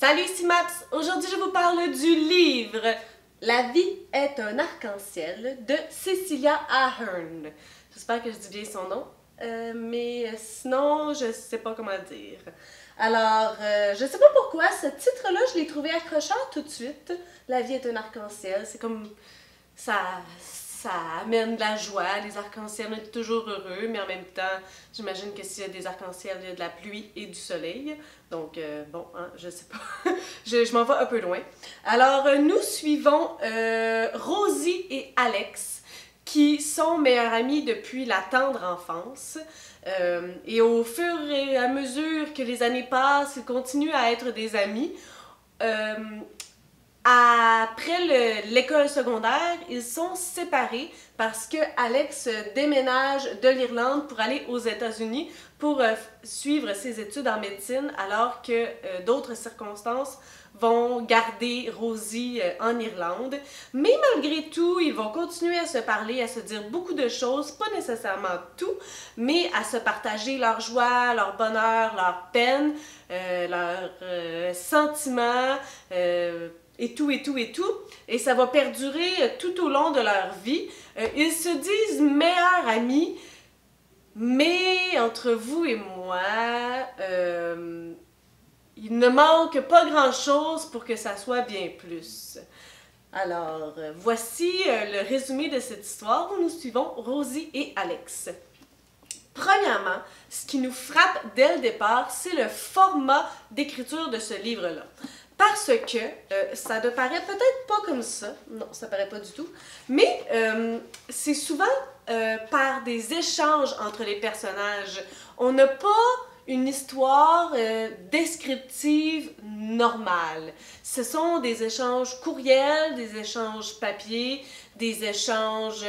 Salut, ici Maps! Aujourd'hui, je vous parle du livre La vie est un arc-en-ciel de Cecilia Ahern. J'espère que je dis bien son nom, mais sinon, je sais pas comment le dire. Alors, je sais pas pourquoi, ce titre-là, je l'ai trouvé accrocheur tout de suite. La vie est un arc-en-ciel, c'est comme ça amène de la joie, les arcs-en-ciel, on est toujours heureux, mais en même temps, j'imagine que s'il y a des arcs-en-ciel, il y a de la pluie et du soleil. Donc, bon, hein, je sais pas, je m'en vais un peu loin. Alors, nous suivons Rosie et Alex, qui sont meilleurs amis depuis la tendre enfance. Et au fur et à mesure que les années passent, ils continuent à être des amis. Après l'école secondaire, ils sont séparés parce que Alex déménage de l'Irlande pour aller aux États-Unis pour suivre ses études en médecine, alors que d'autres circonstances vont garder Rosie en Irlande. Mais malgré tout, ils vont continuer à se parler, à se dire beaucoup de choses, pas nécessairement tout, mais à se partager leur joie, leur bonheur, leur peine, leurs sentiments, et tout, et tout, et tout. Et ça va perdurer tout au long de leur vie. Ils se disent meilleurs amis, mais entre vous et moi, il ne manque pas grand-chose pour que ça soit bien plus. Alors, voici le résumé de cette histoire où nous suivons Rosie et Alex. Premièrement, ce qui nous frappe dès le départ, c'est le format d'écriture de ce livre-là. Parce que ça ne paraît peut-être pas comme ça, non, ça paraît pas du tout, mais c'est souvent par des échanges entre les personnages. On n'a pas une histoire descriptive normale. Ce sont des échanges courriels, des échanges papier, des échanges...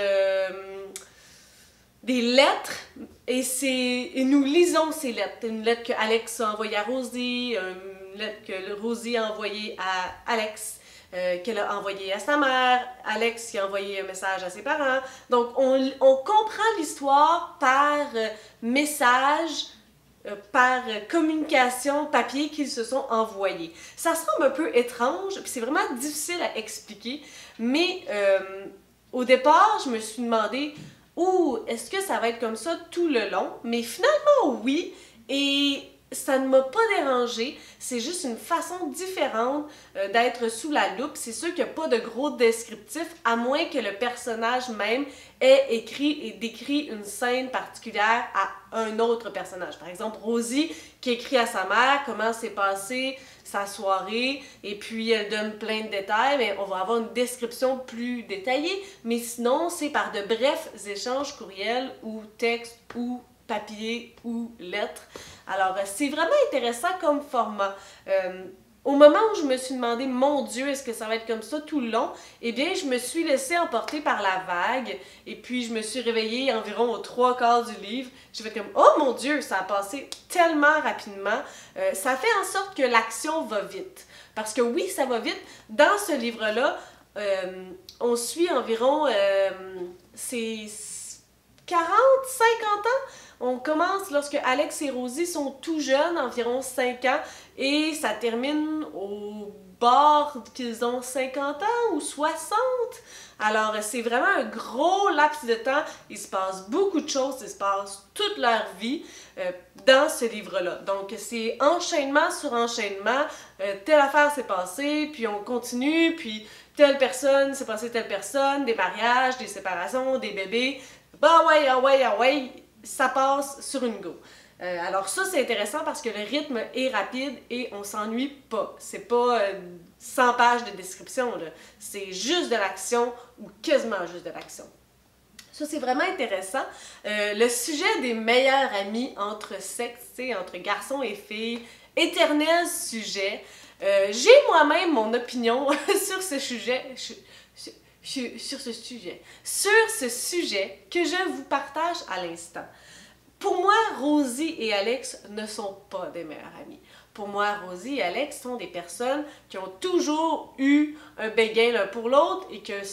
des lettres, et nous lisons ces lettres. Une lettre que Alex a envoyée à Rosie, une lettre que Rosie a envoyée à Alex, qu'elle a envoyée à sa mère, Alex qui a envoyé un message à ses parents. Donc, on comprend l'histoire par message, par communication papier qu'ils se sont envoyés. Ça semble un peu étrange, puis c'est vraiment difficile à expliquer, mais au départ, je me suis demandé est-ce que ça va être comme ça tout le long? Mais finalement, oui. Et ça ne m'a pas dérangé. C'est juste une façon différente d'être sous la loupe. C'est sûr qu'il n'y a pas de gros descriptif, à moins que le personnage même ait écrit et décrit une scène particulière à un autre personnage. Par exemple, Rosie qui écrit à sa mère comment s'est passée sa soirée, et puis elle donne plein de détails, mais on va avoir une description plus détaillée, mais sinon c'est par de brefs échanges courriels ou textes ou papier ou lettres. Alors c'est vraiment intéressant comme format. Au moment où je me suis demandé, mon Dieu, est-ce que ça va être comme ça tout le long? Eh bien, je me suis laissée emporter par la vague, et puis je me suis réveillée environ aux 3/4 du livre. J'ai fait comme, oh mon Dieu, ça a passé tellement rapidement. Ça fait en sorte que l'action va vite. Parce que oui, ça va vite. Dans ce livre-là, on suit environ, c'est 40, 50 ans. On commence lorsque Alex et Rosie sont tout jeunes, environ 5 ans, et ça termine au bord qu'ils ont 50 ans ou 60. Alors, c'est vraiment un gros laps de temps. Il se passe beaucoup de choses, il se passe toute leur vie dans ce livre-là. Donc, c'est enchaînement sur enchaînement. Telle affaire s'est passée, puis on continue, puis telle personne s'est passée telle personne, des mariages, des séparations, des bébés. Bah ouais, ah ouais, ah ouais, ça passe sur une go. Alors ça, c'est intéressant parce que le rythme est rapide et on s'ennuie pas. C'est pas 100 pages de description, là. C'est juste de l'action ou quasiment juste de l'action. Ça, c'est vraiment intéressant. Le sujet des meilleurs amis entre sexes, entre garçons et filles, éternel sujet. J'ai moi-même mon opinion sur ce sujet. Sur ce sujet que je vous partage à l'instant. Pour moi, Rosie et Alex ne sont pas des meilleurs amis. Pour moi, Rosie et Alex sont des personnes qui ont toujours eu un béguin l'un pour l'autre et que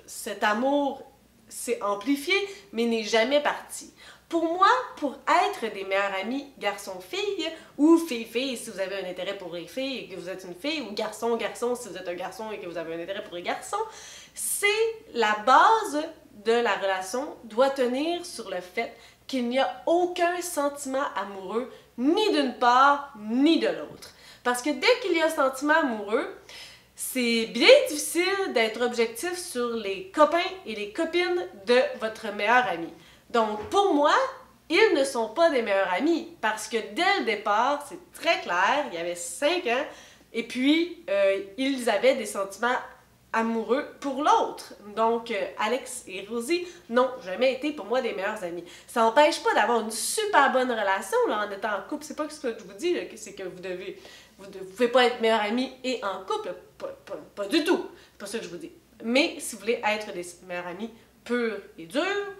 cet amour s'est amplifié, mais n'est jamais parti. Pour moi, pour être être des meilleurs amis garçon-fille, ou fille-fille si vous avez un intérêt pour les filles et que vous êtes une fille, ou garçon-garçon si vous êtes un garçon et que vous avez un intérêt pour les garçons, c'est la base de la relation doit tenir sur le fait qu'il n'y a aucun sentiment amoureux, ni d'une part, ni de l'autre. Parce que dès qu'il y a un sentiment amoureux, c'est bien difficile d'être objectif sur les copains et les copines de votre meilleur ami. Donc, pour moi, ils ne sont pas des meilleurs amis parce que dès le départ, c'est très clair, il y avait 5 ans, et puis ils avaient des sentiments amoureux pour l'autre. Donc, Alex et Rosie n'ont jamais été pour moi des meilleurs amis. Ça n'empêche pas d'avoir une super bonne relation là, en étant en couple. C'est pas ce que je vous dis, c'est que vous pouvez pas être meilleurs amis et en couple. Pas du tout. C'est pas ça que je vous dis. Mais si vous voulez être des meilleurs amis purs et durs,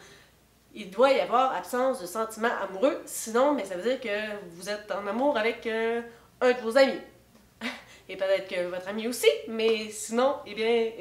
il doit y avoir absence de sentiments amoureux. Sinon, mais ça veut dire que vous êtes en amour avec un de vos amis. Et peut-être que votre ami aussi, mais sinon, eh bien,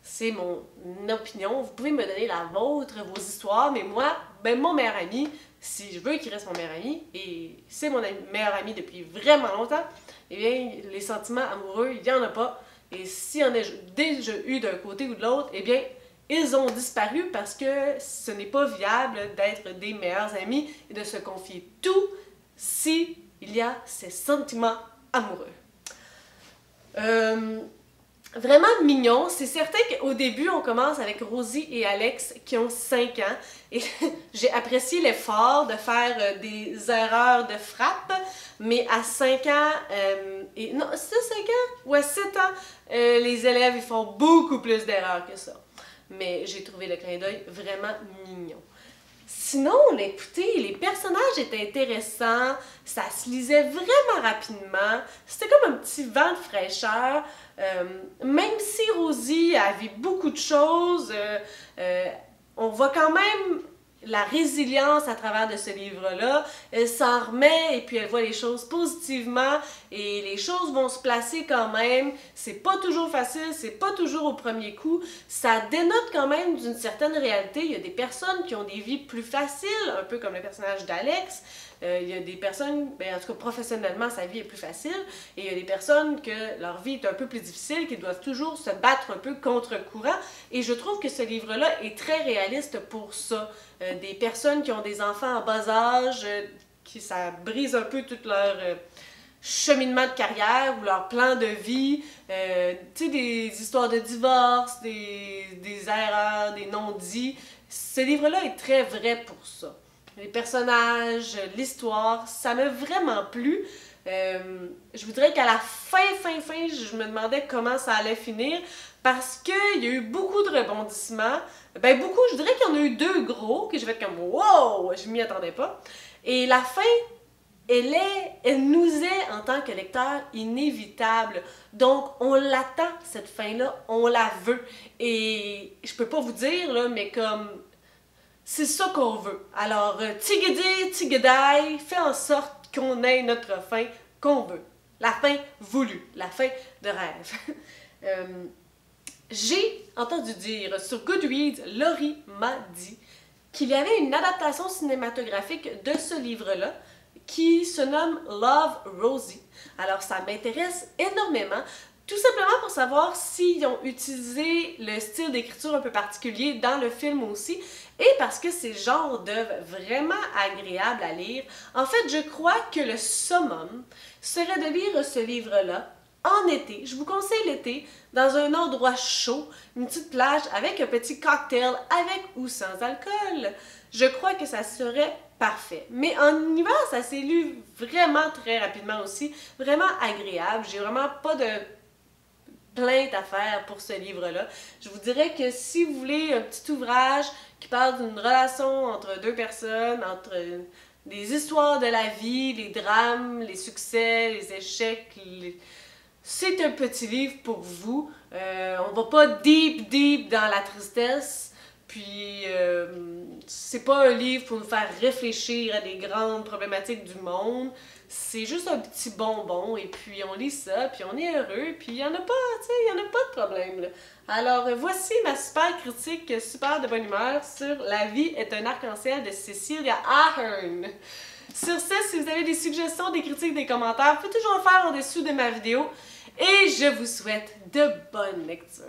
c'est mon opinion. Vous pouvez me donner la vôtre, vos histoires, mais moi, ben mon meilleur ami, si je veux qu'il reste mon meilleur ami, et c'est mon meilleur ami depuis vraiment longtemps, eh bien, les sentiments amoureux, il n'y en a pas. Et s'il y en a déjà eu d'un côté ou de l'autre, eh bien, ils ont disparu parce que ce n'est pas viable d'être des meilleurs amis et de se confier tout si il y a ces sentiments amoureux. Vraiment mignon. C'est certain qu'au début, on commence avec Rosie et Alex qui ont 5 ans. Et j'ai apprécié l'effort de faire des erreurs de frappe. Mais à 5 ans, non, c'est 5 ans? Ouais, 7 ans, les élèves ils font beaucoup plus d'erreurs que ça. Mais j'ai trouvé le clin d'œil vraiment mignon. Sinon, écoutez, les personnages étaient intéressants, ça se lisait vraiment rapidement, c'était comme un petit vent de fraîcheur. Même si Rosie a vu beaucoup de choses, on voit quand même la résilience à travers de ce livre-là. Elle s'en remet et puis elle voit les choses positivement et les choses vont se placer quand même. C'est pas toujours facile, c'est pas toujours au premier coup. Ça dénote quand même d'une certaine réalité. Il y a des personnes qui ont des vies plus faciles, un peu comme le personnage d'Alex. Il y a des personnes, ben, en tout cas professionnellement, sa vie est plus facile. Et il y a des personnes que leur vie est un peu plus difficile, qui doivent toujours se battre un peu contre courant. Et je trouve que ce livre-là est très réaliste pour ça. Des personnes qui ont des enfants en bas âge, ça brise un peu tout leur cheminement de carrière ou leur plan de vie. Tu sais, des histoires de divorce, des erreurs, des non-dits. Ce livre-là est très vrai pour ça. Les personnages, l'histoire, ça m'a vraiment plu. Je vous dirais qu'à la fin, je me demandais comment ça allait finir parce qu'il y a eu beaucoup de rebondissements. Ben beaucoup, je dirais qu'il y en a eu 2 gros, que je vais être comme « wow », je m'y attendais pas. Et la fin, elle nous est, en tant que lecteur, inévitable. Donc, on l'attend, cette fin-là, on la veut. Et je peux pas vous dire, là, mais comme... c'est ça qu'on veut. Alors, tigidi, tigidai, fais en sorte qu'on ait notre fin qu'on veut. La fin voulue, la fin de rêve. J'ai entendu dire sur Goodreads, Laurie m'a dit qu'il y avait une adaptation cinématographique de ce livre-là qui se nomme Love, Rosie. Alors, ça m'intéresse énormément. Tout simplement pour savoir s'ils ont utilisé le style d'écriture un peu particulier dans le film aussi, et parce que c'est le genre d'œuvre vraiment agréable à lire. En fait, je crois que le summum serait de lire ce livre-là en été. Je vous conseille l'été, dans un endroit chaud, une petite plage avec un petit cocktail, avec ou sans alcool. Je crois que ça serait parfait. Mais en hiver, ça s'est lu vraiment très rapidement aussi, vraiment agréable. J'ai vraiment pas de plainte à faire pour ce livre-là. Je vous dirais que si vous voulez un petit ouvrage qui parle d'une relation entre 2 personnes, entre des histoires de la vie, les drames, les succès, les échecs, c'est un petit livre pour vous. On va pas deep dans la tristesse. Puis, c'est pas un livre pour nous faire réfléchir à des grandes problématiques du monde. C'est juste un petit bonbon, et puis on lit ça, puis on est heureux, puis il y en a pas, tu sais, il y en a pas de problème, là. Alors, voici ma super critique, super de bonne humeur sur La vie est un arc-en-ciel de Cecilia Ahern. Sur ce, si vous avez des suggestions, des critiques, des commentaires, vous pouvez toujours le faire en dessous de ma vidéo. Et je vous souhaite de bonnes lectures.